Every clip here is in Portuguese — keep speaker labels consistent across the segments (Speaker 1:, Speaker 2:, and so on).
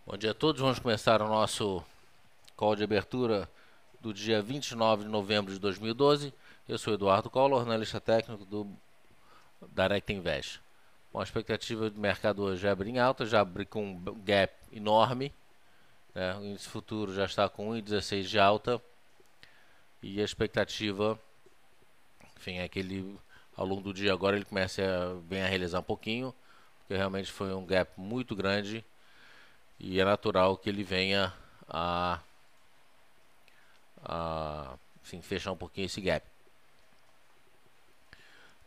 Speaker 1: Bom dia a todos, vamos começar o nosso call de abertura do dia 29 de novembro de 2012. Eu sou Eduardo Collor, analista técnico do Direct Invest. Bom, a expectativa do mercado hoje é abrir em alta, já abri com um gap enorme, né? O índice futuro já está com 1,16 de alta e a expectativa, enfim, é que ele ao longo do dia agora ele comece a venha a realizar um pouquinho, porque realmente foi um gap muito grande e é natural que ele venha enfim, fechar um pouquinho esse gap.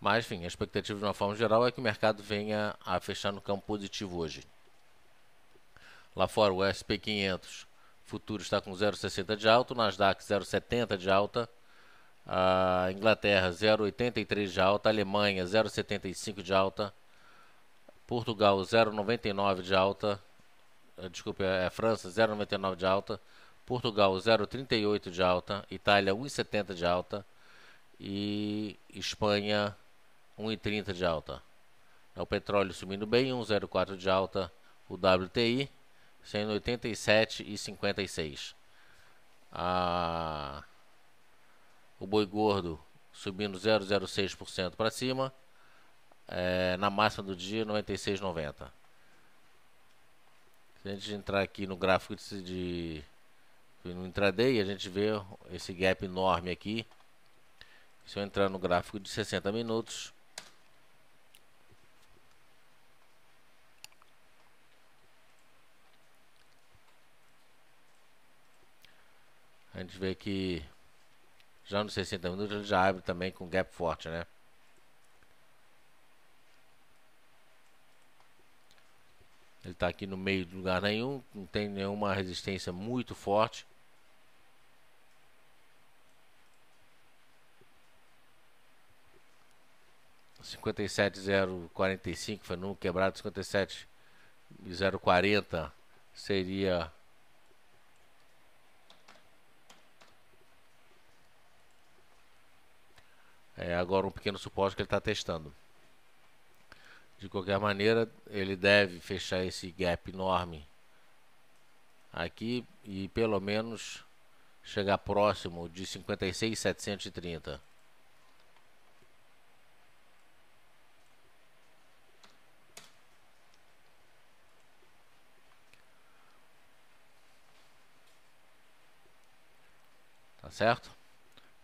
Speaker 1: Mas, enfim, a expectativa de uma forma geral é que o mercado venha a fechar no campo positivo hoje. Lá fora, o SP500 futuro está com 0,60 de alta, o Nasdaq 0,70 de alta, a Inglaterra 0,83 de alta, a Alemanha 0,75 de alta, Portugal 0,99 de alta, desculpe, a França 0,99 de alta, Portugal 0,38 de alta, Itália 1,70 de alta e Espanha 1,30 de alta. O petróleo subindo bem, 1,04 de alta, o WTI sendo 87,56. O boi gordo subindo 0,06% para cima, na máxima do dia 96,90. Se a gente entrar aqui no gráfico no intraday, a gente vê esse gap enorme aqui. Se eu entrar no gráfico de 60 minutos, a gente vê que já nos 60 minutos ele já abre também com gap forte, né? Ele está aqui no meio de lugar nenhum, não tem nenhuma resistência muito forte. (57,045) foi número quebrado. 57,040 seria agora um pequeno suporte que ele está testando. De qualquer maneira, ele deve fechar esse gap enorme aqui e pelo menos chegar próximo de 56,730. Tá certo?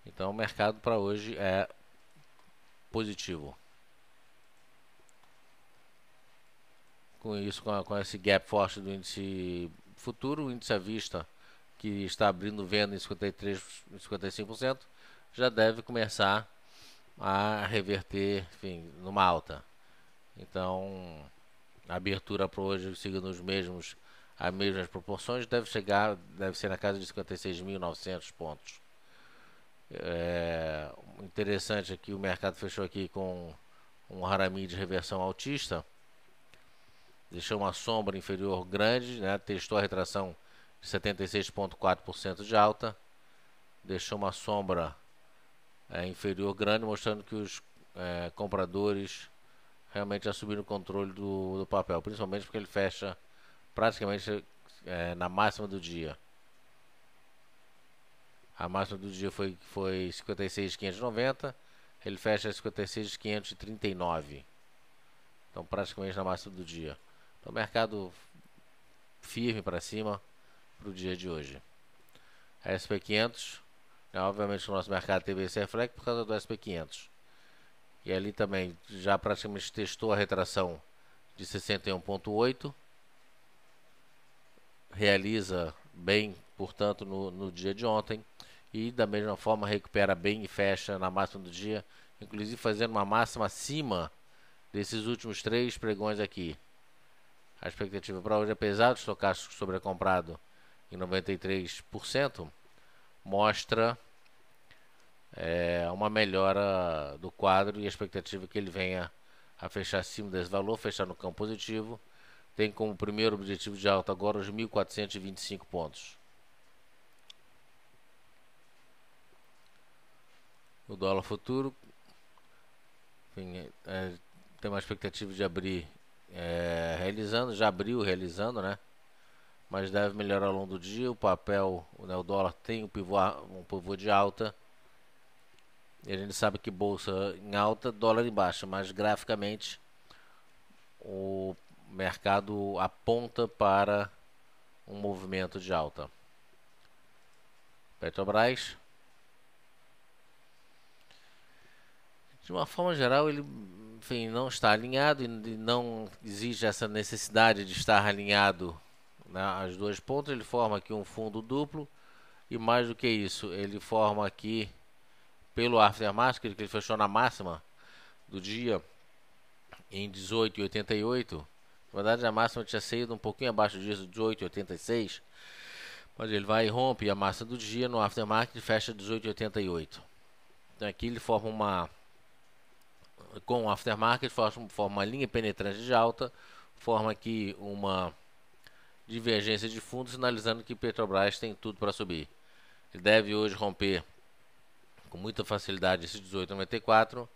Speaker 1: Então o mercado para hoje é positivo. Com isso, com esse gap forte do índice futuro, o índice à vista, que está abrindo venda em 53, 55%, já deve começar a reverter, enfim, numa alta. Então, a abertura para hoje, seguindo as mesmas proporções, deve ser na casa de 56.900 pontos. Interessante aqui, o mercado fechou aqui com um Harami de reversão altista, deixou uma sombra inferior grande, né? Testou a retração de 76,4% de alta, deixou uma sombra inferior grande, mostrando que os compradores realmente assumiram o controle do papel, principalmente porque ele fecha praticamente na máxima do dia. A máxima do dia foi 56.590, ele fecha 56.539. Então praticamente na máxima do dia. Então mercado firme para cima para o dia de hoje. A SP500, obviamente o nosso mercado teve esse reflexo por causa do SP500. E ali também já praticamente testou a retração de 61,8. Realiza bem, portanto, no dia de ontem. E da mesma forma recupera bem e fecha na máxima do dia, inclusive fazendo uma máxima acima desses últimos 3 pregões aqui. A expectativa para hoje, apesar do estocástico sobrecomprado em 93%, mostra uma melhora do quadro e a expectativa é que ele venha a fechar acima desse valor, fechar no campo positivo. Tem como primeiro objetivo de alta agora os 1.425 pontos. O dólar futuro, enfim, tem uma expectativa de abrir realizando, já abriu realizando, né? mas deve melhorar ao longo do dia. O papel, né, o dólar tem um pivô de alta. E a gente sabe que bolsa em alta, dólar em baixa, mas graficamente o mercado aponta para um movimento de alta. Petrobras, de uma forma geral, ele, enfim, não está alinhado e não existe essa necessidade de estar alinhado, né, as duas pontas. Ele forma aqui um fundo duplo e, mais do que isso, ele forma aqui pelo aftermarket, que ele fechou na máxima do dia em 18,88. Na verdade, a máxima tinha saído um pouquinho abaixo disso, 18,86, mas ele vai e rompe a máxima do dia no aftermarket e fecha 18,88. Então aqui ele forma com o aftermarket, forma uma linha penetrante de alta, forma aqui uma divergência de fundo, sinalizando que Petrobras tem tudo para subir. Ele deve hoje romper com muita facilidade esse 18,94,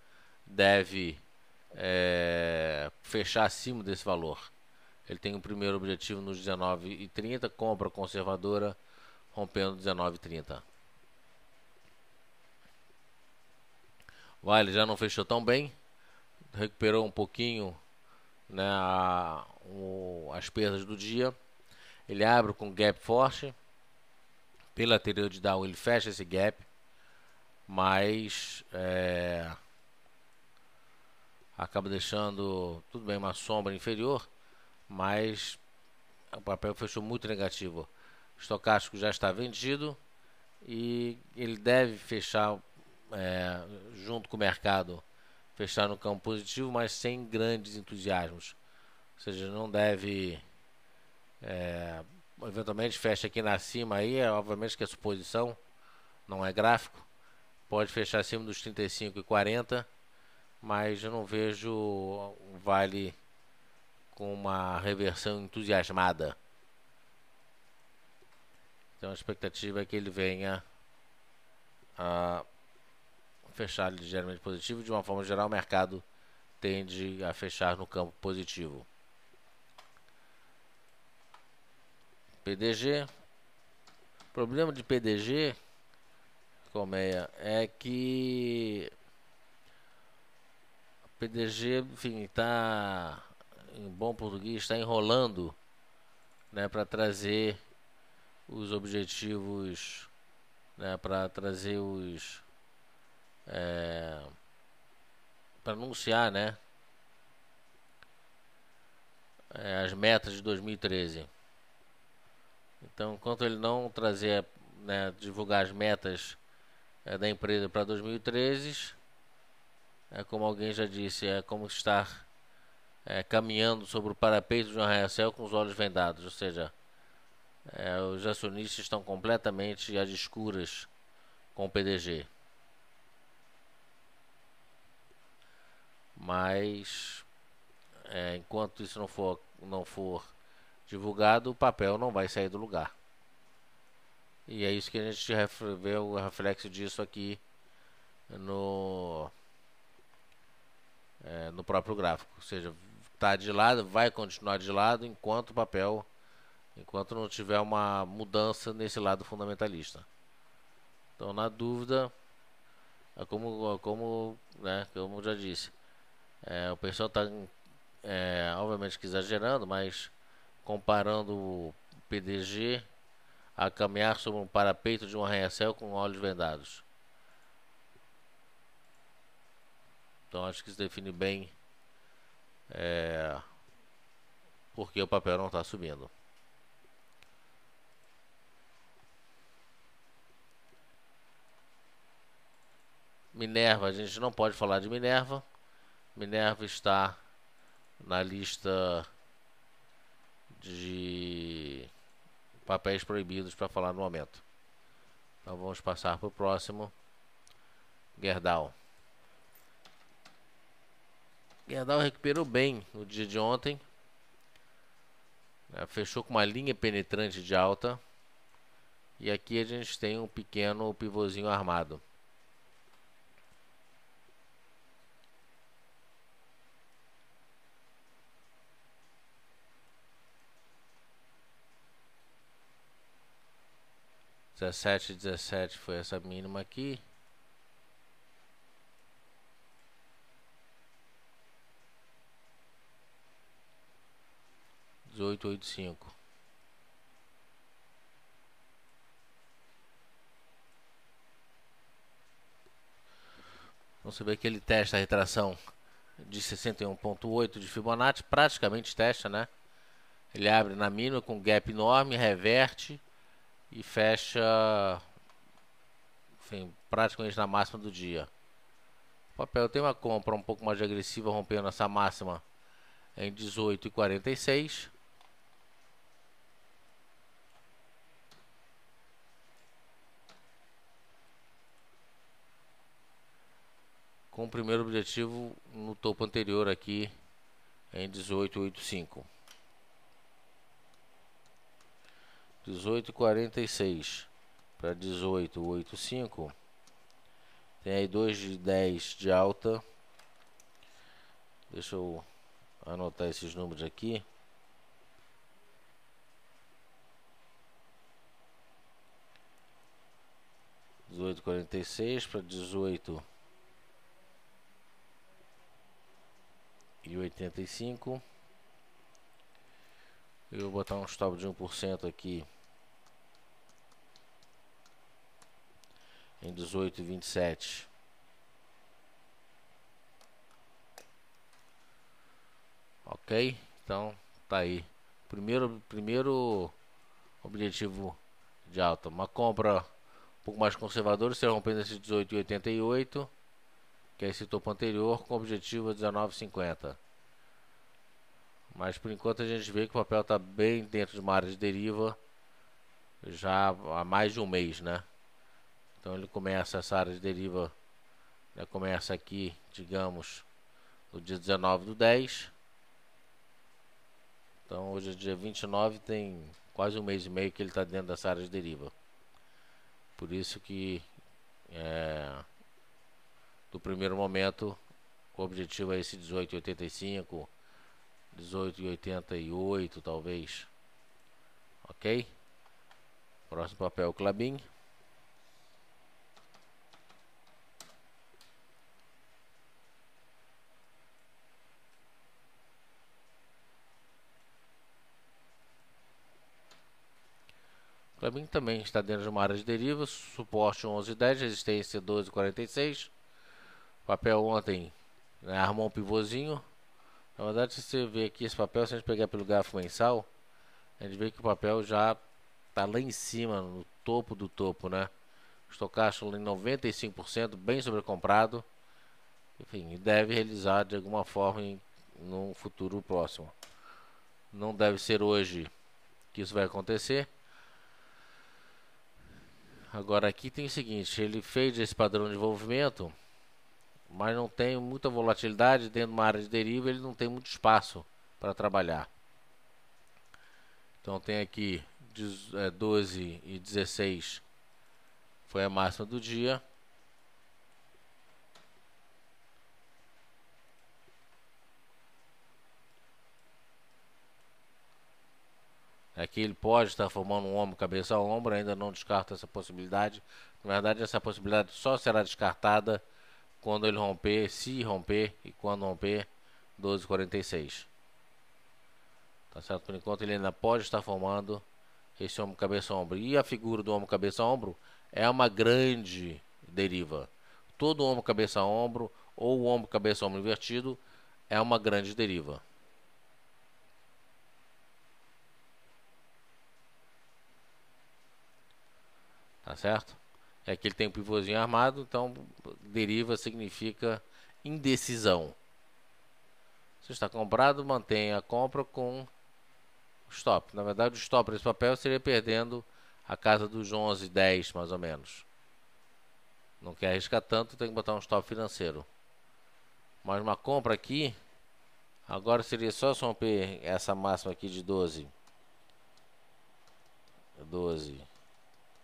Speaker 1: deve fechar acima desse valor. Ele tem o primeiro objetivo nos 19,30, compra conservadora, rompendo 19,30. Vale já não fechou tão bem, recuperou um pouquinho, né, as perdas do dia. Ele abre com gap forte, pela teoria de Dow ele fecha esse gap, mas acaba deixando, tudo bem, uma sombra inferior, mas o papel fechou muito negativo. O estocástico já está vendido e ele deve fechar junto com o mercado, fechar no campo positivo, mas sem grandes entusiasmos. Ou seja, não deve eventualmente fecha aqui na cima aí, obviamente que a suposição não é gráfico, pode fechar acima dos 35,40, mas eu não vejo o Vale com uma reversão entusiasmada. Então a expectativa é que ele venha a fechar ligeiramente positivo. De uma forma geral, o mercado tende a fechar no campo positivo. PDG. O problema de PDG, Colmeia, é que o PDG, enfim, está, em bom português, está enrolando, né, para trazer os objetivos, né, para trazer os para anunciar, né, as metas de 2013. Então, enquanto ele não trazer, né, divulgar as metas da empresa para 2013, como alguém já disse, é como estar caminhando sobre o parapeito de um arranha-céu com os olhos vendados, ou seja, os acionistas estão completamente às escuras com o PDG. Mas enquanto isso não for divulgado, o papel não vai sair do lugar. E é isso que a gente vê o reflexo disso aqui no próprio gráfico. Ou seja, está de lado, vai continuar de lado enquanto o papel, enquanto não tiver uma mudança nesse lado fundamentalista. Então, na dúvida, como eu já disse, o pessoal está obviamente que exagerando, mas comparando o PDG a caminhar sobre um parapeito de um arranha-céu com olhos vendados. Então acho que isso define bem porque o papel não está subindo. Minerva, a gente não pode falar de Minerva. Minerva está na lista de papéis proibidos para falar no momento. Então vamos passar para o próximo. Gerdau. Gerdau recuperou bem no dia de ontem. Fechou com uma linha penetrante de alta. E aqui a gente tem um pequeno pivôzinho armado. 17,17 foi essa mínima aqui. $18,85. Então você vê que ele testa a retração de 61,8 de Fibonacci, praticamente testa, né? Ele abre na mínima com gap enorme, reverte e fecha, enfim, praticamente na máxima do dia. O papel tem uma compra um pouco mais agressiva, rompendo essa máxima em 18,46. Com o primeiro objetivo no topo anterior aqui em 18,85. 18,46 para 18,85. Tem aí 2 de 10 de alta. Deixa eu anotar esses números aqui. $18,46 para 18,85. Eu vou botar um stop de 1% aqui em 18,27. Ok? Então tá aí. Primeiro objetivo de alta. Uma compra um pouco mais conservadora, se rompendo esse 18,88, que é esse topo anterior, com objetivo a 19,50. Mas por enquanto a gente vê que o papel está bem dentro de uma área de deriva já há mais de um mês, né? Então ele começa essa área de deriva, né, começa aqui, digamos, no dia 19/10. Então hoje é dia 29, tem quase um mês e meio que ele está dentro dessa área de deriva. Por isso que do primeiro momento o objetivo é esse 18,85, 18,88 talvez. Ok? Próximo papel, Klabin. Klabin também está dentro de uma área de deriva, suporte 11,10, resistência 12,46. Papel ontem, né, armou um pivôzinho. Na verdade, se você ver aqui esse papel, se a gente pegar pelo gráfico mensal, a gente vê que o papel já está lá em cima, no topo do topo, né? Estocástico em 95%, bem sobrecomprado. Enfim, deve realizar de alguma forma num futuro próximo. Não deve ser hoje que isso vai acontecer. Agora aqui tem o seguinte, ele fez esse padrão de envolvimento, mas não tem muita volatilidade dentro de uma área de deriva, ele não tem muito espaço para trabalhar. Então tem aqui 12,16 foi a máxima do dia. Aqui ele pode estar formando um ombro, cabeça a ombro, ainda não descarto essa possibilidade. Na verdade, essa possibilidade só será descartada quando ele romper, se romper e quando romper 12,46. Tá certo? Por enquanto ele ainda pode estar formando esse ombro, cabeça ombro. E a figura do ombro, cabeça ombro é uma grande deriva. Todo ombro, cabeça ombro ou o ombro, cabeça ombro invertido é uma grande deriva. Tá certo? É que ele tem um pivôzinho armado, então deriva significa indecisão. Se está comprado, mantenha a compra com stop. Na verdade, o stop desse papel seria perdendo a casa dos 11,10 mais ou menos. Não quer arriscar tanto, tem que botar um stop financeiro. Mas uma compra aqui, agora seria só romper essa máxima aqui de 12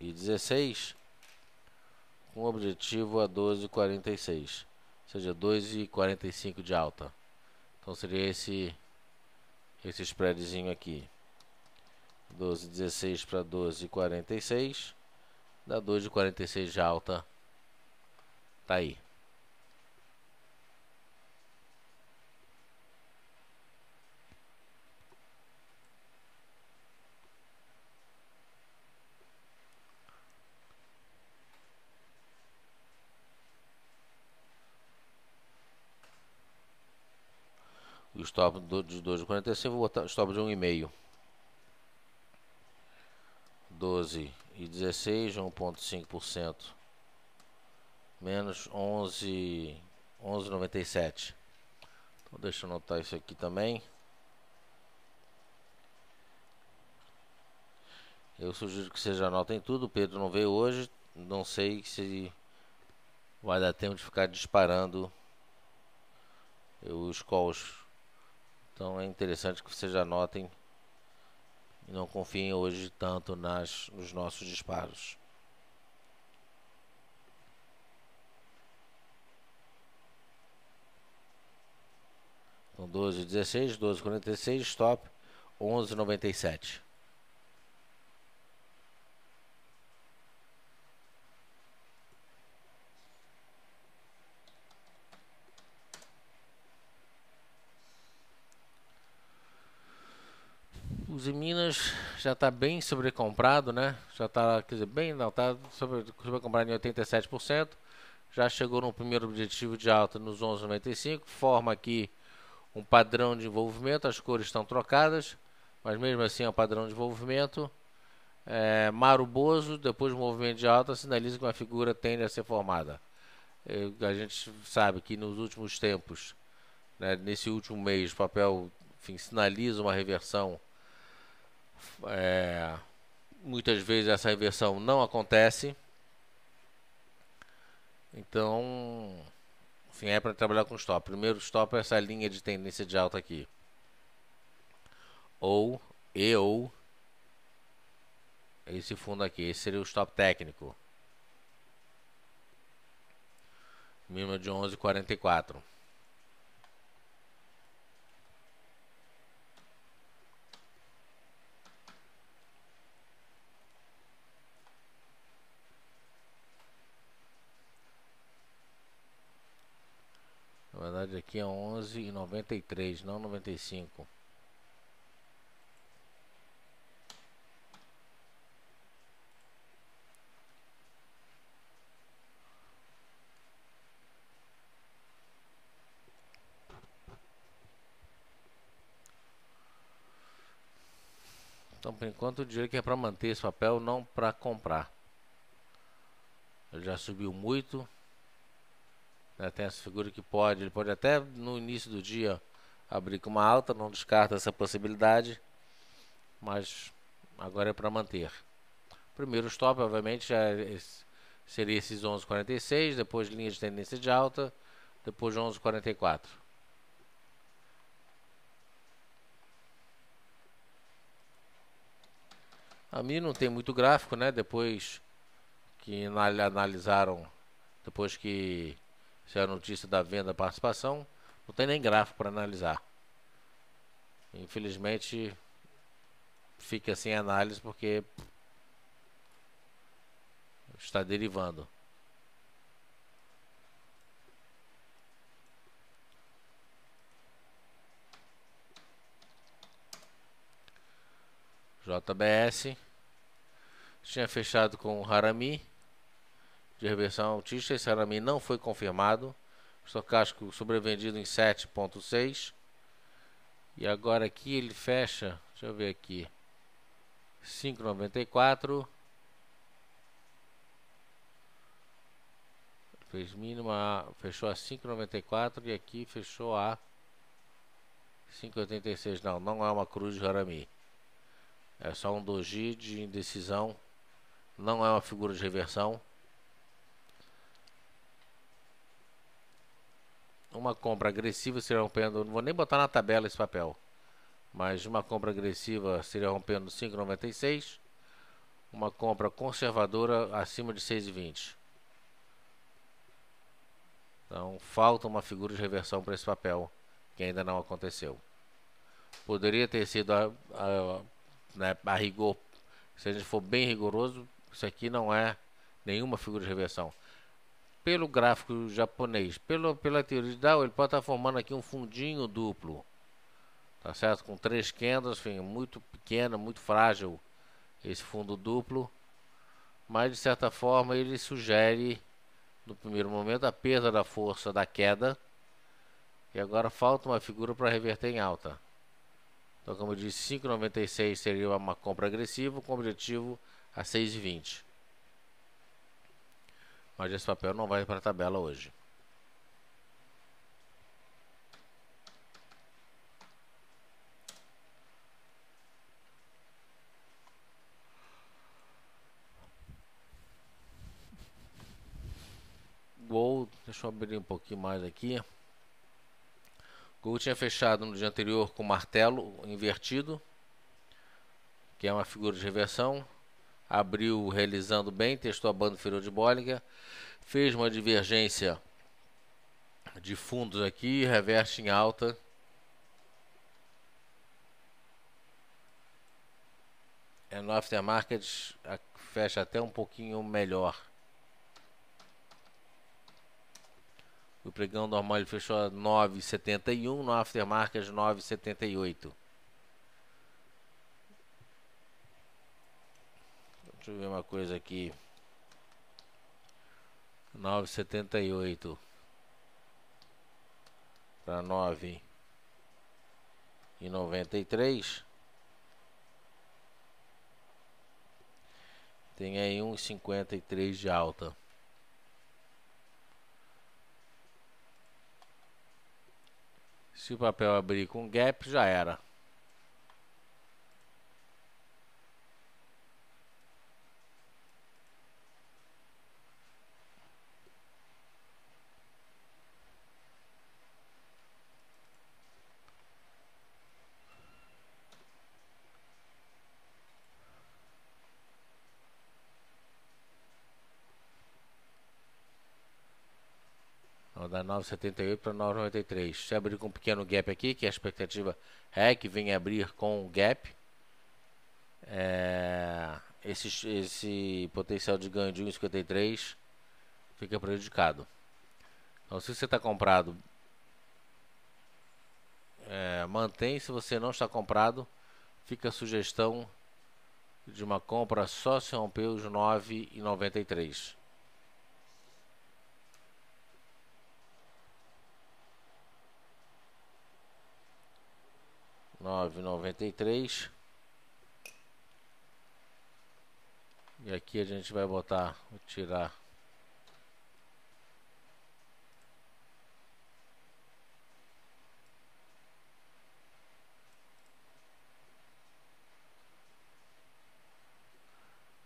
Speaker 1: e 16 com objetivo a 12,46, ou seja, 2,45 de alta. Então seria esse spreadzinho aqui, 12,16 para 12,46, dá 2,46 de alta. Tá aí. O stop de 2,46, vou botar o stop de 1,5. 12,16, 1,5%. Menos 11,97. Então deixa eu anotar isso aqui também. Eu sugiro que vocês anotem tudo. O Pedro não veio hoje. Não sei se vai dar tempo de ficar disparando os calls. Então é interessante que vocês anotem e não confiem hoje tanto nos nossos disparos. Então 12,16, 12,46, stop 11,97. Uzi Minas já está bem sobrecomprado, né? Já está, quer dizer, bem, não, está sobrecomprado em 87%. Já chegou no primeiro objetivo de alta nos 11,95. Forma aqui um padrão de envolvimento. As cores estão trocadas, mas mesmo assim é um padrão de envolvimento. Maruboso, depois do movimento de alta, sinaliza que uma figura tende a ser formada. A gente sabe que nos últimos tempos, né, nesse último mês, o papel, enfim, sinaliza uma reversão. Muitas vezes essa reversão não acontece. Então, enfim, é para trabalhar com stop. Primeiro stop é essa linha de tendência de alta aqui. Ou esse fundo aqui. Esse seria o stop técnico. Mínima de 11,44. Na verdade aqui é 11,93, não 95. Então, por enquanto, eu diria que é para manter esse papel, não para comprar. Ele já subiu muito. Tem essa figura que ele pode até no início do dia abrir com uma alta, não descarta essa possibilidade, mas agora é para manter. Primeiro stop, obviamente, seria esses 11,46, depois linha de tendência de alta, depois 11,44. A mim não tem muito gráfico, né? Depois que analisaram, depois que saiu a notícia da venda da participação, não tem nem gráfico para analisar. Infelizmente, fica sem análise porque está derivando. JBS tinha fechado com o Harami de reversão altista. Esse Harami não foi confirmado. Estocástico sobrevendido em 7,6. E agora aqui ele fecha, deixa eu ver aqui, 5,94. Fez mínima, fechou a 5,94 e aqui fechou a 5,86. Não é uma cruz de Harami. É só um doji de indecisão. Não é uma figura de reversão. Uma compra agressiva seria rompendo, não vou nem botar na tabela esse papel, mas uma compra agressiva seria rompendo 5,96. Uma compra conservadora acima de 6,20. Então falta uma figura de reversão para esse papel, que ainda não aconteceu. Poderia ter sido a rigor, se a gente for bem rigoroso, isso aqui não é nenhuma figura de reversão. Pelo gráfico japonês, pela teoria de Dow, ele pode estar formando aqui um fundinho duplo, tá certo? Com 3 candles, enfim, muito pequeno, muito frágil esse fundo duplo, mas de certa forma ele sugere no primeiro momento a perda da força da queda, e agora falta uma figura para reverter em alta. Então, como eu disse, 5,96 seria uma compra agressiva com objetivo a 6,20. Mas esse papel não vai para a tabela hoje. Gold, deixa eu abrir um pouquinho mais aqui. Gold tinha fechado no dia anterior com martelo invertido, que é uma figura de reversão. Abriu realizando bem, testou a banda inferior de Bollinger, fez uma divergência de fundos aqui, reverte em alta. No aftermarket fecha até um pouquinho melhor. O pregão normal ele fechou a 9,71, no aftermarket 9,78. Deixa eu ver uma coisa aqui. 9,78 para 9,93. Tem aí 1,53 de alta. Se o papel abrir com gap, já era. Da 9,78 para 9,93. Se abrir com um pequeno gap aqui, que a expectativa é que venha abrir com gap, esse potencial de ganho de 1,53 fica prejudicado. Então, se você está comprado, mantém. Se você não está comprado, fica a sugestão de uma compra só se romper os 9,93. 9,93. E aqui a gente vai botar, vou tirar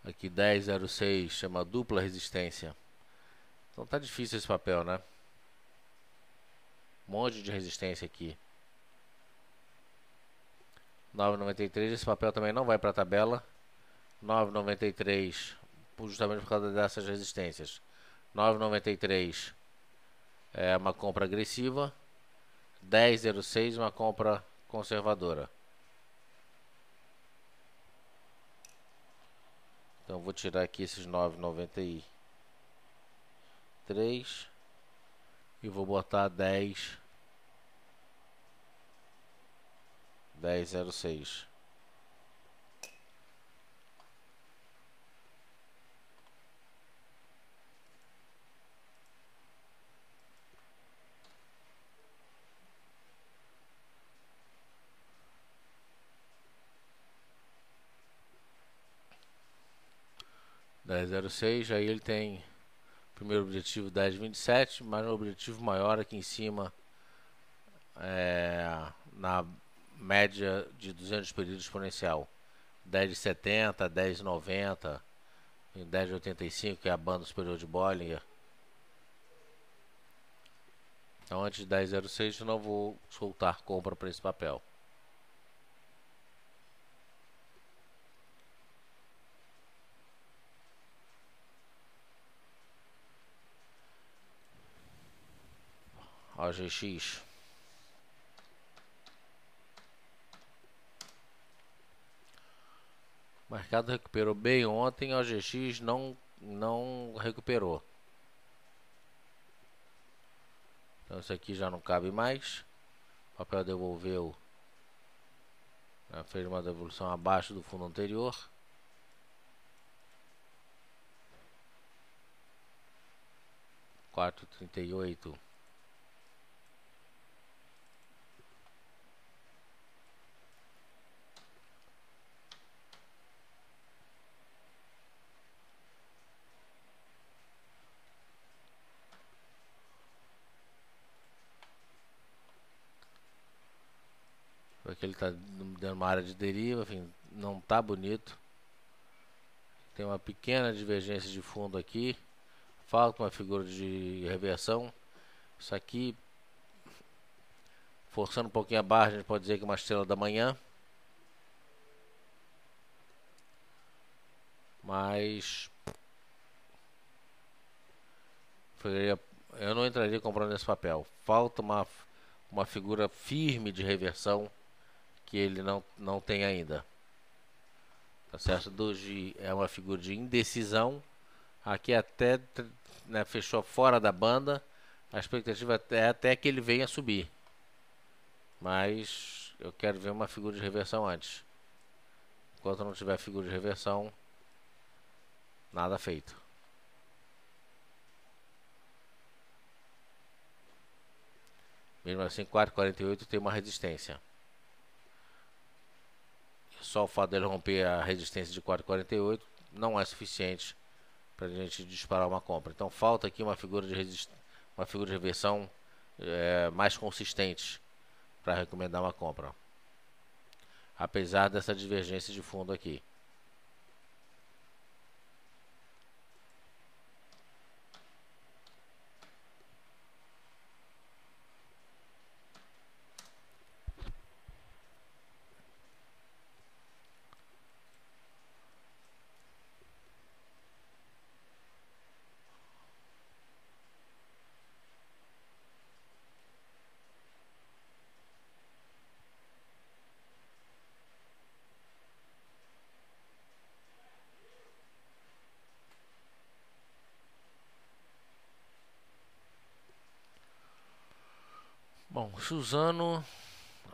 Speaker 1: aqui 10,06, chama dupla resistência. Então tá difícil esse papel, né? Um monte de resistência aqui. 9,93, esse papel também não vai para a tabela. 9,93, justamente por causa dessas resistências. 9,93 é uma compra agressiva. 10,06 uma compra conservadora. Então vou tirar aqui esses 9,93 e vou botar 10,06. Aí ele tem primeiro objetivo 10,27, mas um objetivo maior aqui em cima, na média de 200 períodos exponencial, 10,70, 10,90, 10,85, que é a banda superior de Bollinger. Então antes de 10,06 eu não vou soltar compra para esse papel. OGX. O mercado recuperou bem ontem, a OGX não não recuperou. Então isso aqui já não cabe mais. O papel devolveu, né, fez uma devolução abaixo do fundo anterior. R$4,38. Porque ele está dando uma área de deriva, enfim, não está bonito. Tem uma pequena divergência de fundo aqui. Falta uma figura de reversão. Isso aqui, forçando um pouquinho a barra, a gente pode dizer que é uma estrela da manhã. Mas eu não entraria comprando esse papel. Falta uma figura firme de reversão que ele não tem ainda. Tá certo? Doji é uma figura de indecisão. Aqui até, né, fechou fora da banda. A expectativa é até que ele venha subir. Mas eu quero ver uma figura de reversão antes. Enquanto não tiver figura de reversão, nada feito. Mesmo assim, 4,48 tem uma resistência. Só o fato dele romper a resistência de 4,48 não é suficiente para a gente disparar uma compra. Então falta aqui uma figura de reversão mais consistente para recomendar uma compra, apesar dessa divergência de fundo aqui. Bom, Suzano,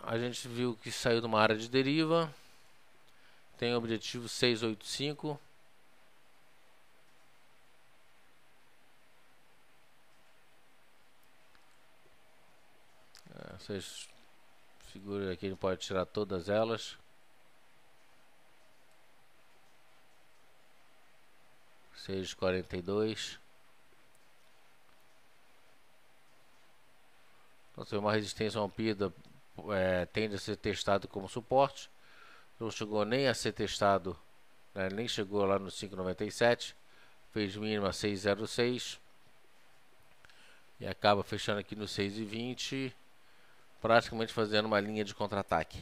Speaker 1: a gente viu que saiu de uma área de deriva. Tem o objetivo 685. Essas figuras aqui a gente pode tirar todas elas. 6,42. Então, se uma resistência rompida, tende a ser testado como suporte. Não chegou nem a ser testado, né, nem chegou lá no 5,97. Fez mínima 6,06 e acaba fechando aqui no 6,20, praticamente fazendo uma linha de contra-ataque.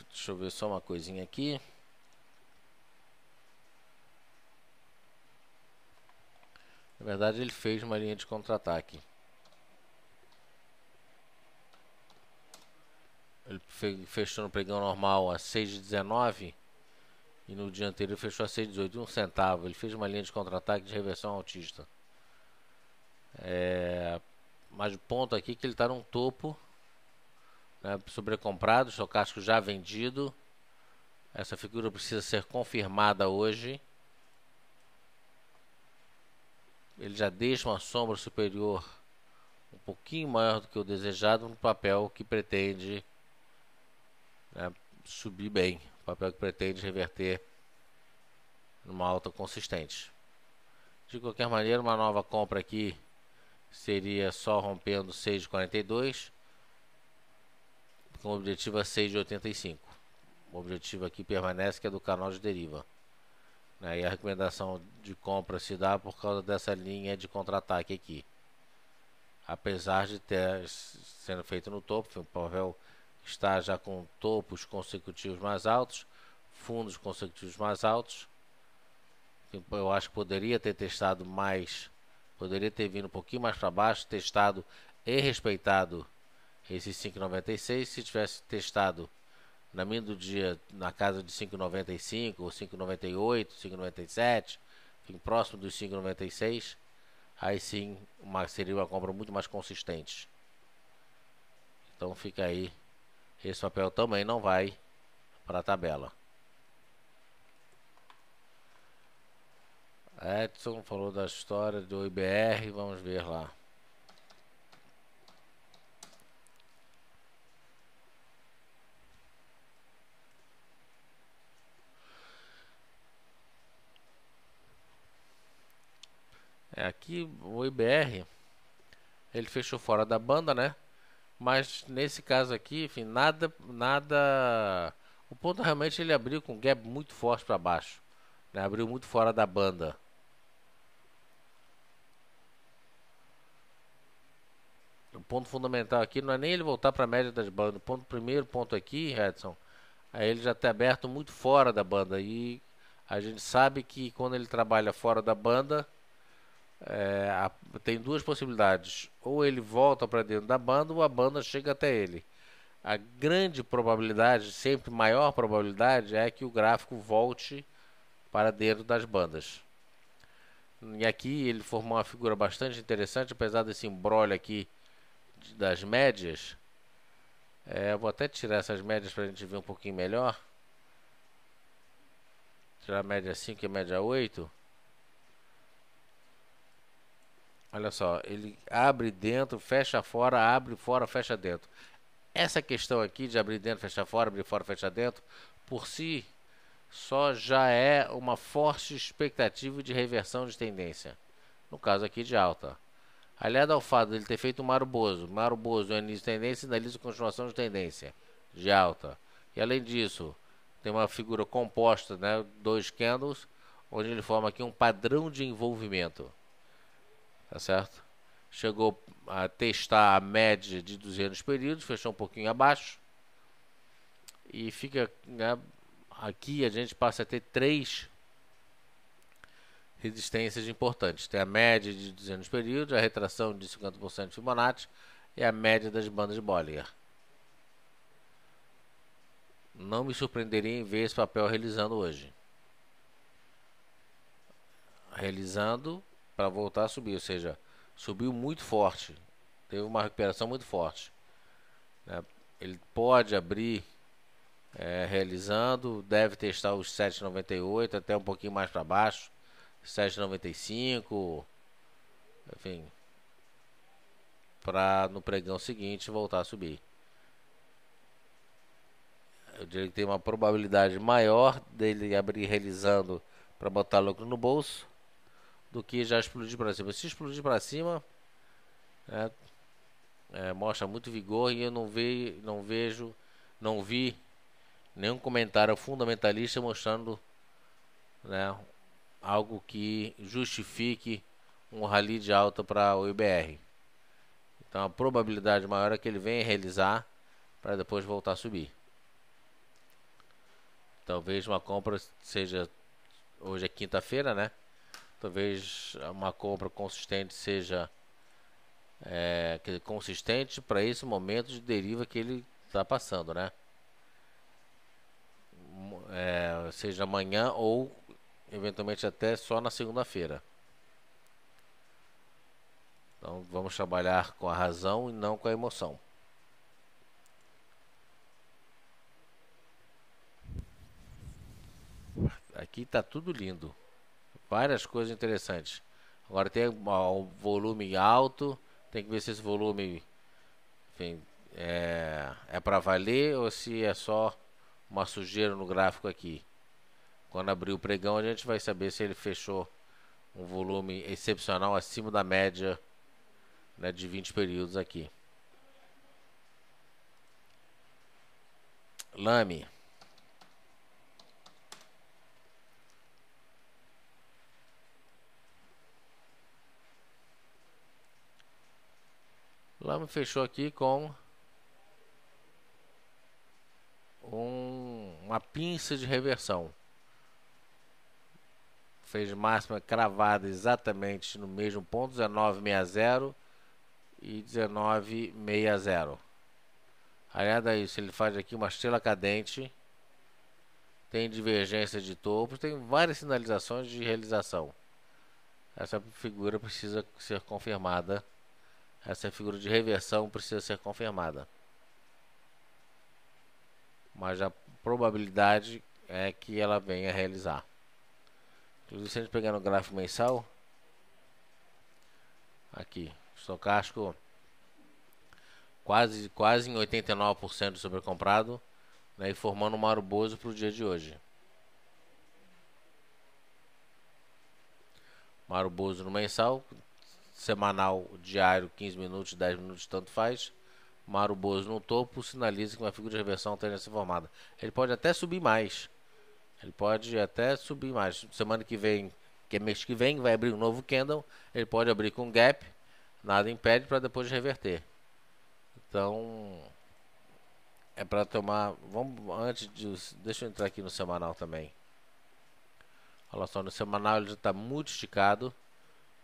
Speaker 1: Deixa eu ver só uma coisinha aqui. Na verdade, ele fez uma linha de contra-ataque. Ele fechou no pregão normal a 6,19 e no dia anterior fechou a 6,18, 1 centavo. Ele fez uma linha de contra-ataque de reversão altista. Mas o ponto aqui é que ele está num topo, né, sobrecomprado, estocástico já vendido. Essa figura precisa ser confirmada hoje. Ele já deixa uma sombra superior um pouquinho maior do que o desejado no papel que pretende, né, subir bem, o papel que pretende reverter numa alta consistente. De qualquer maneira, uma nova compra aqui seria só rompendo 6,42 com o objetivo a 6,85. O objetivo aqui permanece, que é do canal de deriva, né, e a recomendação de compra se dá por causa dessa linha de contra-ataque aqui. Apesar de ter sendo feito no topo, o papel está já com topos consecutivos mais altos, fundos consecutivos mais altos. Eu acho que poderia ter testado mais, poderia ter vindo um pouquinho mais para baixo, testado e respeitado esse 5,96. Se tivesse testado na mina do dia na casa de 5,95 ou 5,98, 5,97, enfim, próximo dos 5,96, aí sim seria uma compra muito mais consistente. Então fica aí, esse papel também não vai para a tabela. Edson falou da história do IBR, vamos ver lá. Aqui o IBR, ele fechou fora da banda, né? Mas nesse caso aqui, enfim, nada. O ponto realmente ele abriu com um gap muito forte para baixo, né? Abriu muito fora da banda. O ponto fundamental aqui não é nem ele voltar para a média das bandas. O primeiro ponto aqui, Edson, é ele já ter aberto muito fora da banda. E a gente sabe que quando ele trabalha fora da banda, tem duas possibilidades. Ou ele volta para dentro da banda ou a banda chega até ele. A grande probabilidade, sempre maior probabilidade, é que o gráfico volte para dentro das bandas. E aqui ele formou uma figura bastante interessante, apesar desse embrolho aqui das médias. Eu vou até tirar essas médias para a gente ver um pouquinho melhor. Tirar a média 5 e a média 8. Olha só, ele abre dentro, fecha fora, abre fora, fecha dentro. Essa questão aqui de abrir dentro, fechar fora, abrir fora, fechar dentro, por si só já é uma forte expectativa de reversão de tendência. No caso aqui de alta. Aliado ao fato de ele ter feito um Marubozo é início de tendência e sinaliza continuação de tendência de alta. E além disso, tem uma figura composta, né, dois candles, onde ele forma aqui um padrão de envolvimento. Tá certo? Chegou a testar a média de 200 períodos, fechou um pouquinho abaixo. E fica, né, aqui a gente passa a ter três resistências importantes. Tem a média de 200 períodos, a retração de 50% de Fibonacci e a média das bandas de Bollinger. Não me surpreenderia em ver esse papel realizando hoje. Realizando para voltar a subir, ou seja, subiu muito forte, teve uma recuperação muito forte, né? Ele pode abrir realizando, deve testar os 7,98 até um pouquinho mais para baixo, 7,95, enfim, para no pregão seguinte voltar a subir. Eu diria que tem uma probabilidade maior dele abrir realizando para botar lucro no bolso do que já explodir para cima. Se explodir para cima, mostra muito vigor e eu não vi nenhum comentário fundamentalista mostrando, né, algo que justifique um rally de alta para o IBR. Então a probabilidade maior é que ele venha realizar para depois voltar a subir. Talvez uma compra seja, hoje é quinta-feira, né? Talvez uma compra consistente seja consistente para esse momento de deriva que ele está passando, né? Seja amanhã ou eventualmente até só na segunda-feira. Então vamos trabalhar com a razão e não com a emoção. Aqui está tudo lindo. Várias coisas interessantes. Agora tem um volume alto. Tem que ver se esse volume, enfim, é para valer ou se é só uma sujeira no gráfico aqui. Quando abrir o pregão a gente vai saber se ele fechou um volume excepcional acima da média, né, de 20 períodos aqui. Lame. Lame fechou aqui com uma pinça de reversão. Fez máxima cravada exatamente no mesmo ponto, 19,60 e 19,60. Aliado a isso, ele faz aqui uma estrela cadente, tem divergência de topo, tem várias sinalizações de realização. Essa figura precisa ser confirmada. Essa figura de reversão precisa ser confirmada. Mas a probabilidade é que ela venha a realizar. Inclusive, se a gente pegar no gráfico mensal, aqui, estocástico quase em 89% sobrecomprado, né, e formando um Mauro Bozo para o dia de hoje. Mauro Bozo no mensal, semanal, diário, 15 minutos, 10 minutos, tanto faz. Mauro Bozo no topo sinaliza que uma figura de reversão tenha se formada. Ele pode até subir mais. Semana que vem, que é mês que vem, vai abrir um novo candle. Ele pode abrir com gap, nada impede para depois reverter. Então, é para tomar. Deixa eu entrar aqui no semanal também. Olha só, no semanal ele já está muito esticado,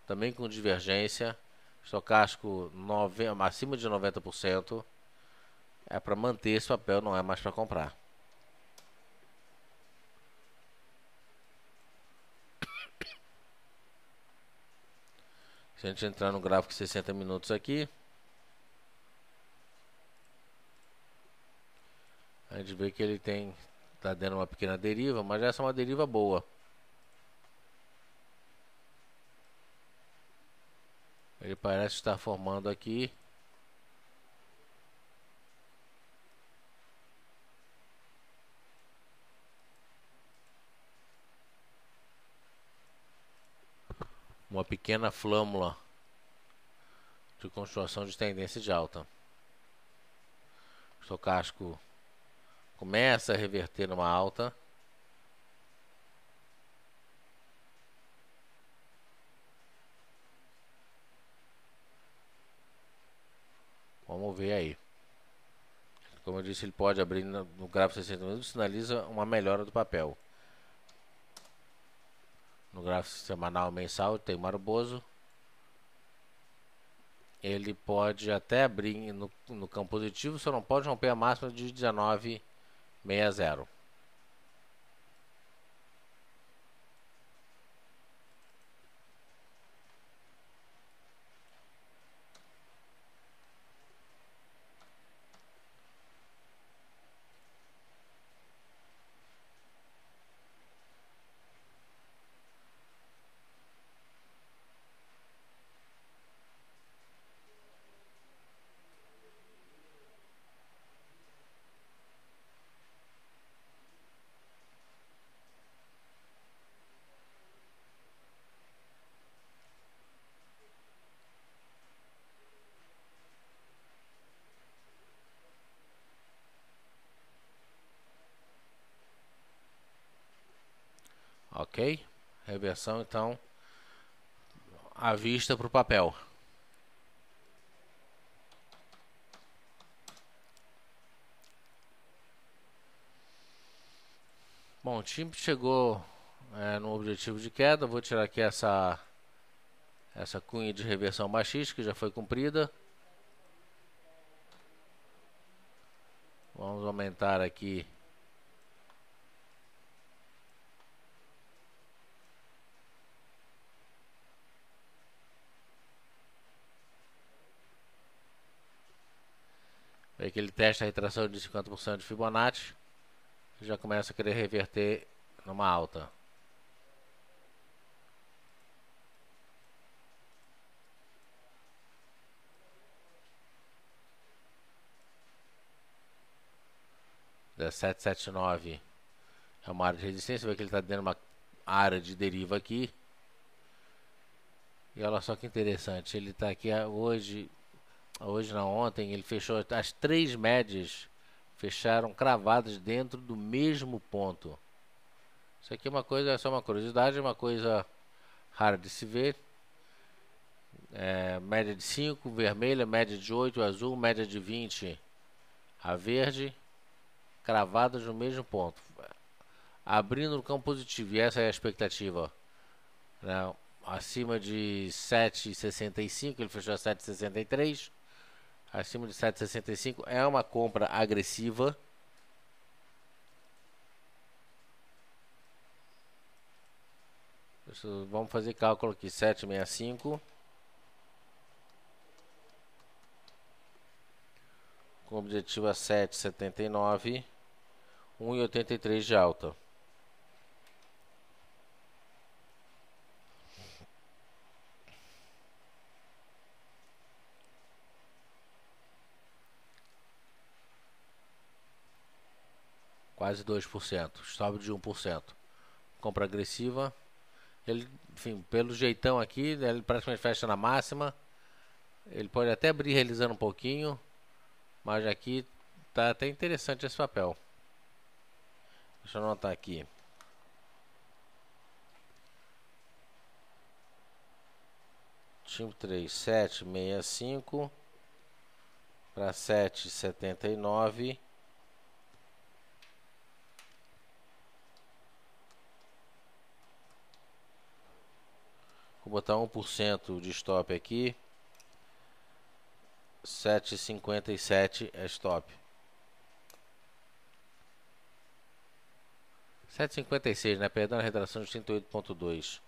Speaker 1: também com divergência. Estocástico acima de 90%. É para manter esse papel, não é mais para comprar. Se a gente entrar no gráfico 60 minutos aqui, a gente vê que ele tá dando uma pequena deriva, mas essa é uma deriva boa. Ele parece estar formando aqui uma pequena flâmula de continuação de tendência de alta. O estocástico começa a reverter numa alta. Vamos ver aí. Como eu disse, ele pode abrir no gráfico 60 minutos, sinaliza uma melhora do papel. No gráfico semanal mensal tem o Mauro Bozo. Ele pode até abrir no campo positivo, só não pode romper a máxima de 19,60. Ok? Reversão então à vista para o papel. Bom, o time chegou no objetivo de queda. Vou tirar aqui essa cunha de reversão baixista que já foi cumprida. Vamos aumentar aqui vê que ele testa a retração de 50% de Fibonacci. Já começa a querer reverter numa alta. Da 779 é uma área de resistência. Vê que ele está dentro de uma área de deriva aqui. E olha só que interessante. Ele está aqui hoje não, ontem ele fechou as três médias, fecharam cravadas dentro do mesmo ponto. Isso aqui é só uma curiosidade, é uma coisa rara de se ver. Média de 5, vermelha, média de 8, azul, média de 20, a verde, cravadas no mesmo ponto. Abrindo no campo positivo, e essa é a expectativa, né? Acima de 7,65, ele fechou a 7,63. acima de 7,65 é uma compra agressiva. Vamos fazer cálculo aqui, 7,65 com objetivo a 7,79, 1,83 de alta. Quase 2%, stop de 1%. Compra agressiva. Ele, enfim, pelo jeitão aqui, ele praticamente fecha na máxima. Ele pode até abrir realizando um pouquinho, mas aqui tá até interessante esse papel. Deixa eu anotar aqui. Tipo 3, 7,65 para 7,79. Vou botar 1% de stop aqui. 7,57 é stop. 7,56, né? Perdendo a retração de 38,2.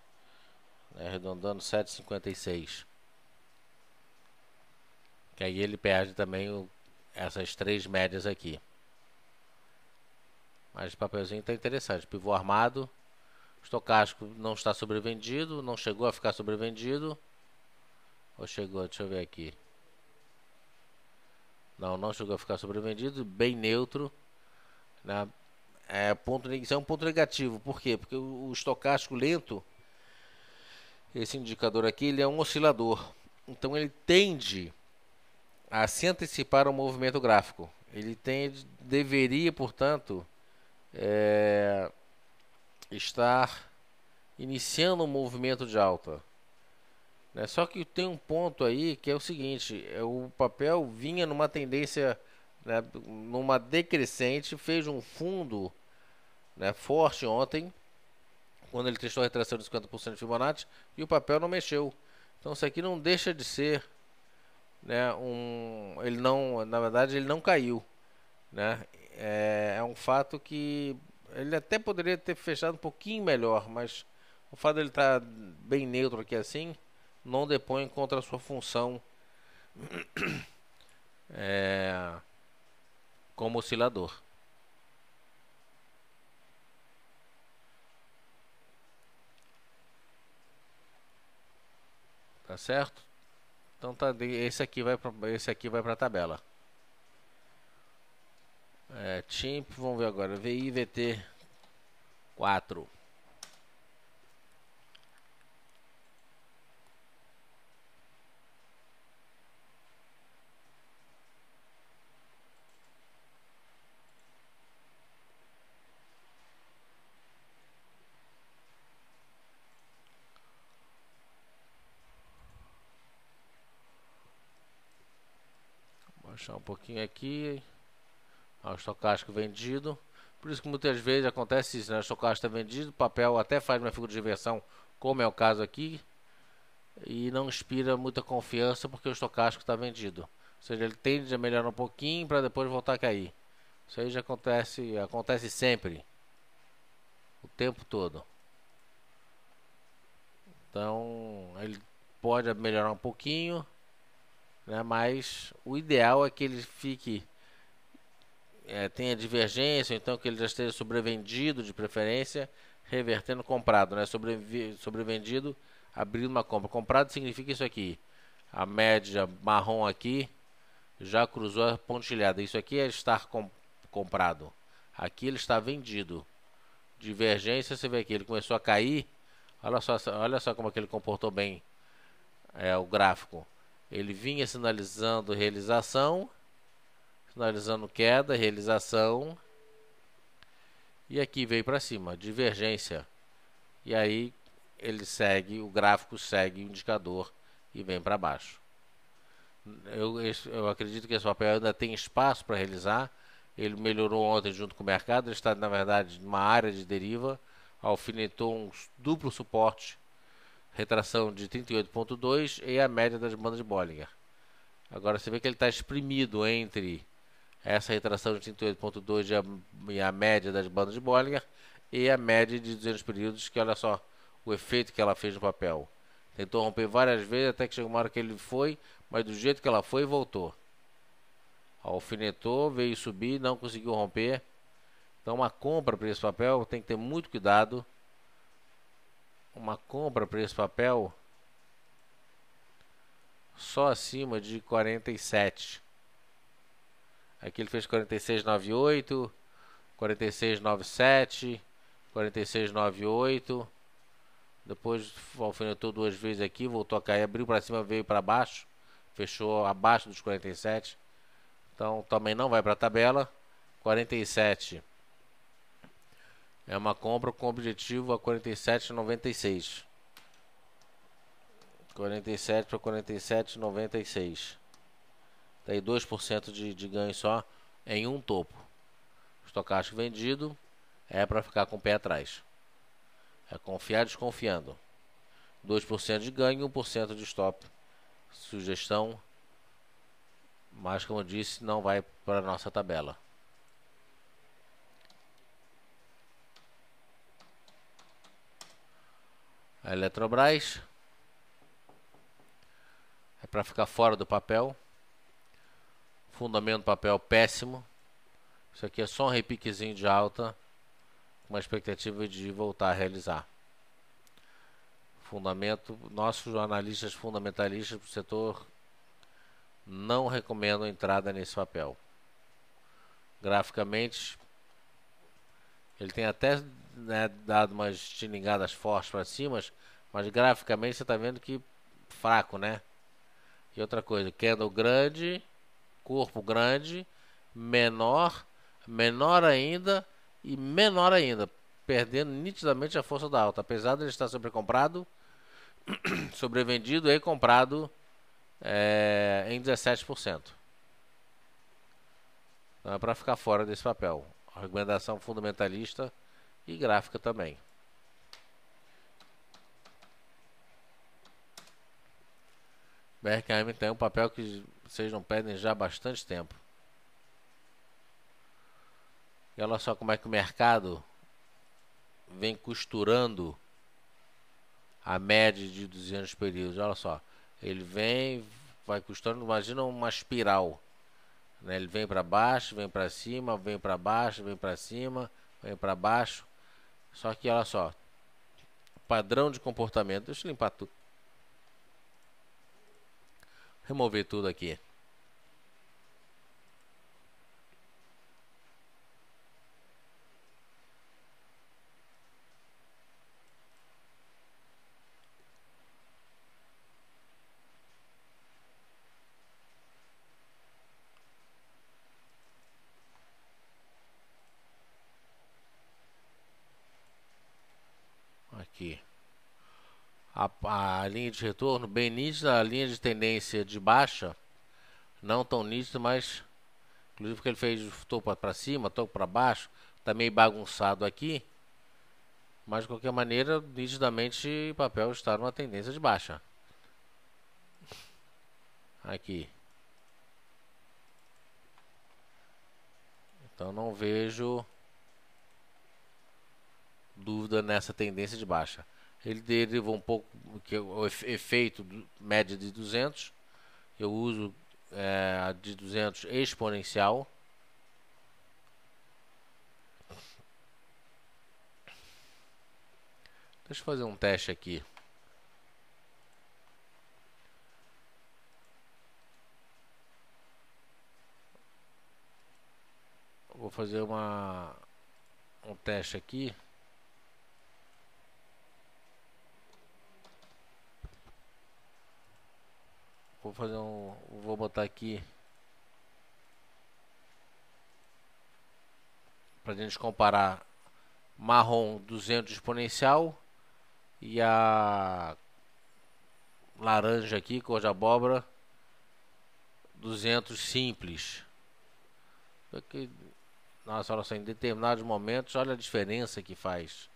Speaker 1: Arredondando 7,56. Que aí ele perde também essas três médias aqui. Mas o papelzinho está interessante. Pivô armado. Estocástico não está sobrevendido. Não chegou a ficar sobrevendido. Ou chegou? Deixa eu ver aqui. Não chegou a ficar sobrevendido. Bem neutro. Né? Isso é um ponto negativo. Por quê? Porque o estocástico lento, esse indicador aqui, ele é um oscilador. Então ele tende a se antecipar ao movimento gráfico. Ele deveria, portanto, estar iniciando um movimento de alta. Né? Só que tem um ponto aí que é o seguinte: o papel vinha numa tendência, né, numa decrescente, fez um fundo, né, forte ontem, quando ele testou a retração de 50% de Fibonacci, e o papel não mexeu. Então isso aqui não deixa de ser, né, ele não, na verdade ele não caiu, né? É um fato que ele até poderia ter fechado um pouquinho melhor, mas o fato dele estar bem neutro aqui assim não depõe contra a sua função como oscilador. Tá certo? Então tá, esse aqui vai para a tabela. TIMP, vamos ver agora, VIVT 4. Baixar um pouquinho aqui. O estocástico vendido. Por isso que muitas vezes acontece isso, né? O estocástico está vendido, o papel até faz uma figura de inversão, como é o caso aqui, e não inspira muita confiança porque o estocástico está vendido. Ou seja, ele tende a melhorar um pouquinho para depois voltar a cair. Isso aí já acontece sempre, o tempo todo. Então, ele pode melhorar um pouquinho, né? Mas o ideal é que ele fique tenha divergência, ou então que ele já esteja sobrevendido de preferência, revertendo comprado, né? Sobrevendido, abrindo uma compra. Comprado significa isso aqui. A média marrom aqui já cruzou a pontilhada. Isso aqui é estar comprado. Aqui ele está vendido. Divergência, você vê aqui, ele começou a cair. Olha só como é que ele comportou bem o gráfico. Ele vinha sinalizando realização, sinalizando queda, realização, e aqui veio para cima, divergência, e aí o gráfico segue o indicador e vem para baixo. Eu acredito que esse papel ainda tem espaço para realizar. Ele melhorou ontem junto com o mercado, ele está na verdade numa área de deriva, alfinetou um duplo suporte, retração de 38,2 e a média das bandas de Bollinger. Agora você vê que ele está exprimido entre essa retração de 38,2 e a média das bandas de Bollinger e a média de 200 períodos, que olha só o efeito que ela fez no papel. Tentou romper várias vezes até que chegou uma hora que ele foi, mas do jeito que ela foi, voltou. Alfinetou, veio subir, não conseguiu romper. Então uma compra para esse papel tem que ter muito cuidado. Uma compra para esse papel só acima de 47. Aqui ele fez 46,98, 46,97, 46,98. Depois alfinetou duas vezes aqui, voltou a cair, abriu para cima, veio para baixo, fechou abaixo dos 47. Então também não vai para a tabela. 47 é uma compra com objetivo a 47,96. 47 para 47,96. Daí 2% de ganho só em um topo. Estocástico vendido é para ficar com o pé atrás. É confiar desconfiando. 2% de ganho, 1% de stop. Sugestão, mas como eu disse, não vai para a nossa tabela. A Eletrobras é para ficar fora do papel. Fundamento do papel péssimo. Isso aqui é só um repiquezinho de alta, com uma expectativa de voltar a realizar. Fundamento, nossos analistas fundamentalistas do setor não recomendam entrada nesse papel. Graficamente, ele tem até, né, dado umas tilingadas fortes para cima, mas graficamente você está vendo que fraco, né? E outra coisa, candle grande, corpo grande, menor, menor ainda e menor ainda, perdendo nitidamente a força da alta, apesar de ele estar sobrecomprado, sobrevendido e comprado em 17%. Então é para ficar fora desse papel. Recomendação fundamentalista e gráfica também. BRKM tem um papel que vocês não pedem já há bastante tempo. E olha só como é que o mercado vem costurando a média de 200 períodos. Olha só, ele vem, vai costurando, imagina uma espiral, né? Ele vem para baixo, vem para cima, vem para baixo, vem para cima, vem para baixo. Só que olha só, padrão de comportamento. Deixa eu limpar tudo. Remover tudo aqui. Aqui. A linha de retorno bem nítida, a linha de tendência de baixa não tão nítida, mas inclusive porque ele fez topo para cima, topo para baixo, tá meio bagunçado aqui, mas de qualquer maneira, nitidamente o papel está numa tendência de baixa. Aqui. Então não vejo dúvida nessa tendência de baixa. Ele derivou um pouco que o efeito média de 200. Eu uso a de 200 exponencial. Deixa eu fazer um teste aqui. Vou fazer um teste aqui. Vou botar aqui pra gente comparar marrom 200 exponencial e a laranja aqui, cor de abóbora, 200 simples. Aqui, nossa, olha só, em determinados momentos, olha a diferença que faz.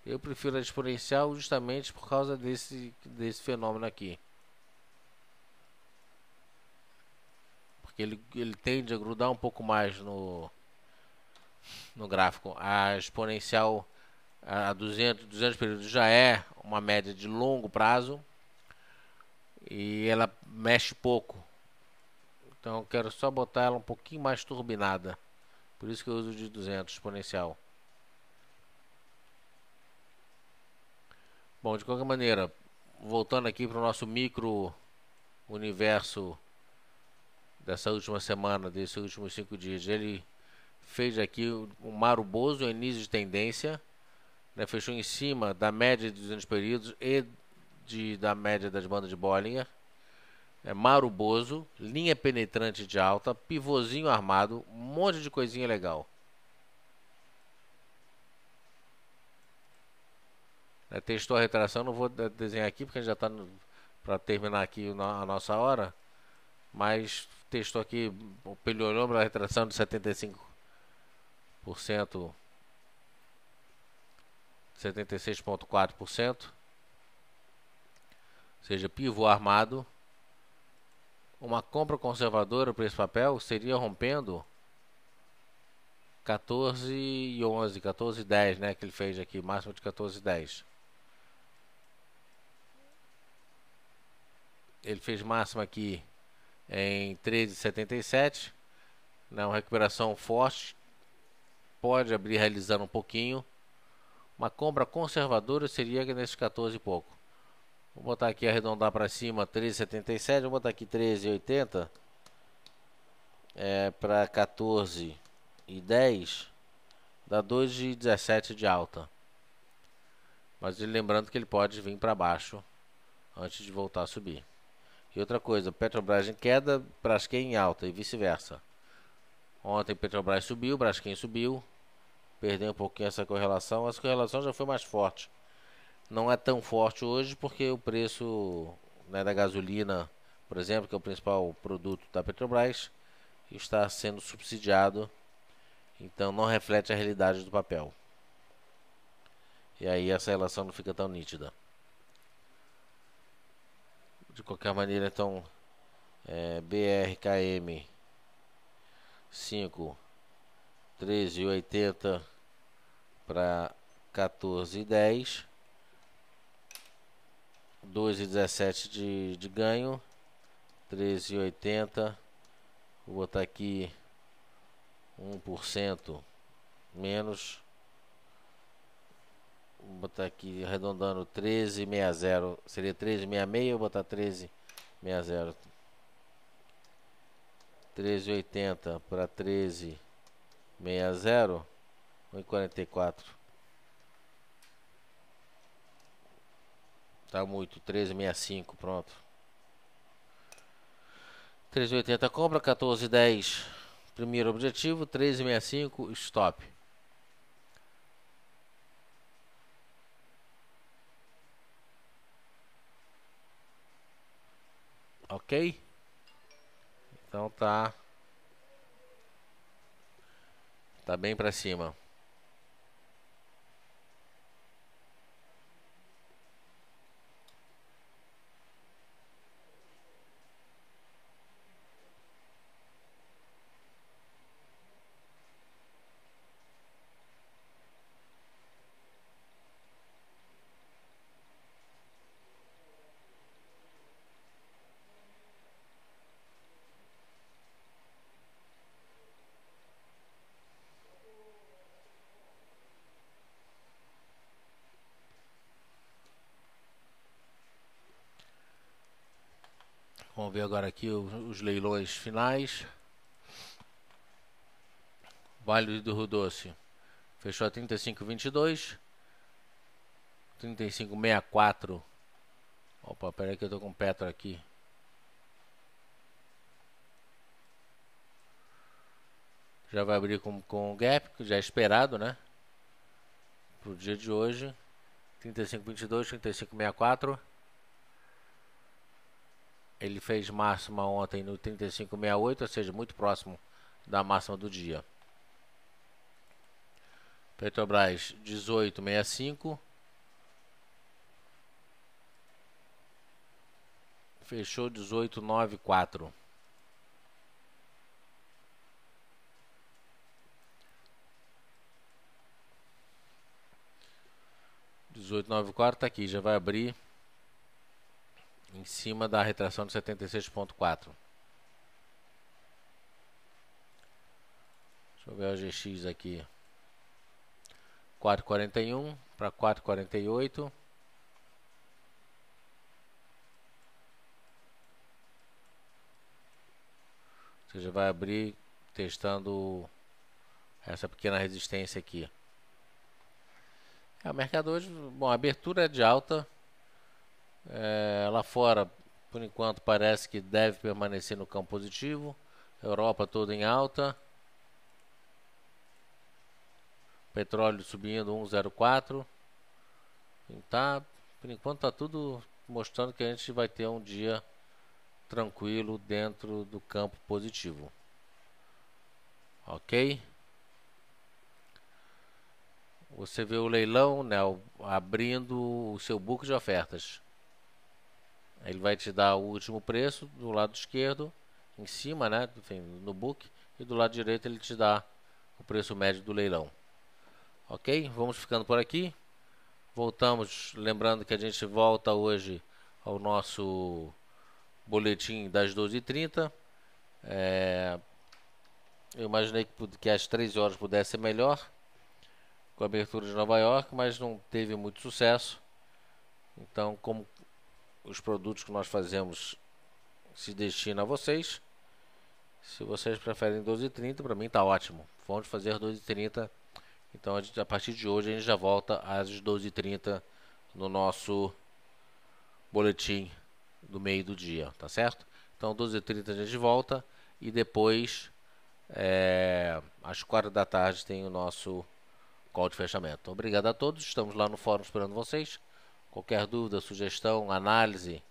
Speaker 1: Eu prefiro a exponencial justamente por causa desse fenômeno aqui. Porque ele tende a grudar um pouco mais no gráfico. A exponencial a 200 períodos já é uma média de longo prazo e ela mexe pouco. Então eu quero só botar ela um pouquinho mais turbinada. Por isso que eu uso de 200 exponencial. Bom, de qualquer maneira, voltando aqui para o nosso micro universo dessa última semana, desses últimos 5 dias, ele fez aqui um maruboso início de tendência, né, fechou em cima da média de 200 períodos e da média das bandas de Bollinger. É maruboso, linha penetrante de alta, pivôzinho armado, um monte de coisinha legal. Testou a retração, não vou desenhar aqui porque a gente já está para terminar aqui a nossa hora, mas testou aqui o peleolômetro, a retração de 75%, 76,4%, ou seja, pivô armado. Uma compra conservadora para esse papel seria rompendo 14,11, 14,10, né, que ele fez aqui, máximo de 14,10. Ele fez máxima aqui em 13,77, né, uma recuperação forte, pode abrir realizando um pouquinho. Uma compra conservadora seria nesses 14 e pouco. Vou botar aqui, arredondar para cima, 13,77, vou botar aqui 13,80 para 14,10, dá 2,17 de alta. Mas lembrando que ele pode vir para baixo antes de voltar a subir. E outra coisa, Petrobras em queda, Braskem em alta e vice-versa. Ontem Petrobras subiu, Braskem subiu, perdeu um pouquinho essa correlação. Essa correlação já foi mais forte. Não é tão forte hoje porque o preço, né, da gasolina, por exemplo, que é o principal produto da Petrobras, está sendo subsidiado, então não reflete a realidade do papel. E aí essa relação não fica tão nítida. De qualquer maneira, então, BRKM 5, 13,80 para 14,10, 2,17 de ganho, 13,80. Vou botar aqui 1% menos. Vou botar aqui arredondando 13,60. Seria 13,66. Vou botar 13,60. 13,80 para 13,60. 1,44. Tá muito. 13,65. Pronto. 13,80 compra. 14,10 primeiro objetivo. 13,65 stop. Ok? Então tá bem pra cima. Vamos ver agora aqui os leilões finais. Vale do Rio Doce fechou a 35,22. 35,64. Opa, pera aí que eu tô com o Petro aqui. Já vai abrir com o gap, que já é esperado, né? Pro dia de hoje. 35,22, 35,64. Ele fez máxima ontem no 35,68, ou seja, muito próximo da máxima do dia. Petrobras 18,65, Fechou 18,94. Tá aqui, já vai abrir em cima da retração de 76,4. Deixa eu ver o GX aqui. 4,41 para 4,48. Você já vai abrir testando essa pequena resistência aqui. O mercado hoje, bom, a abertura é de alta. Lá fora, por enquanto, parece que deve permanecer no campo positivo. Europa toda em alta. Petróleo subindo 1,04. Tá, por enquanto está tudo mostrando que a gente vai ter um dia tranquilo dentro do campo positivo. Ok? Você vê o leilão, né, abrindo o seu book de ofertas. Ele vai te dar o último preço do lado esquerdo, em cima, né, enfim, no book, e do lado direito ele te dá o preço médio do leilão. Ok? Vamos ficando por aqui. Voltamos, lembrando que a gente volta hoje ao nosso boletim das 12h30. Eu imaginei que às 13 horas pudesse ser melhor, com a abertura de Nova York, mas não teve muito sucesso. Então, como os produtos que nós fazemos se destinam a vocês, se vocês preferem 12h30, para mim está ótimo. Vamos fazer 12h30. Então, a partir de hoje, a gente já volta às 12h30 no nosso boletim do meio do dia, tá certo? Então, 12h30 a gente volta e depois, às 4 da tarde, tem o nosso call de fechamento. Obrigado a todos, estamos lá no fórum esperando vocês. Qualquer dúvida, sugestão, análise,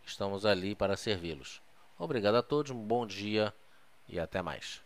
Speaker 1: estamos ali para servi-los. Obrigado a todos, um bom dia e até mais.